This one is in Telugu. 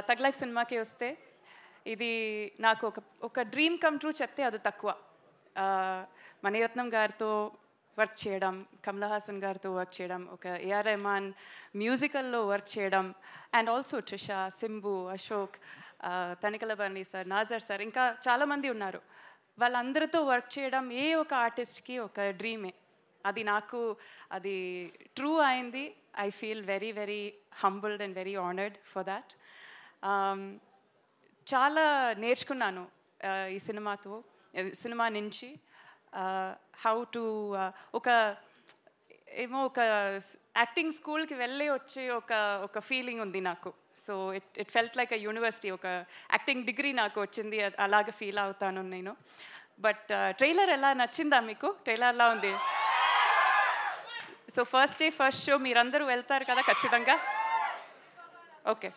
తగ్ లైఫ్ సినిమాకి వస్తే ఇది నాకు ఒక డ్రీమ్ కమ్ ట్రూ చెప్తే అది తక్కువ. మణిరత్నం గారితో వర్క్ చేయడం, కమల్ హాసన్ గారితో వర్క్ చేయడం, ఒక ఏఆర్ రెహమాన్ మ్యూజికల్లో వర్క్ చేయడం, and also Trisha, Simbu, Ashok, Tanikella Bharani sir, Nassar sir, ఇంకా చాలామంది ఉన్నారు. వాళ్ళందరితో వర్క్ చేయడం ఏ ఒక ఆర్టిస్ట్కి ఒక డ్రీమే. అది నాకు అది ట్రూ అయింది. I feel very very humbled and very honoured for that. చాలా నేర్చుకున్నాను ఈ సినిమా నుంచి. హౌ టు ఒక యాక్టింగ్ స్కూల్కి వెళ్ళి వచ్చే ఒక ఫీలింగ్ ఉంది నాకు. So it felt like a university. ఒక యాక్టింగ్ డిగ్రీ నాకు వచ్చింది, అలాగే ఫీల్ అవుతాను నేను. బట్ ట్రైలర్ ఎలా నచ్చిందా మీకు? ట్రైలర్లా ఉంది. So first day first show మీరందరూ వెళ్తారు కదా ఖచ్చితంగా? ఓకే.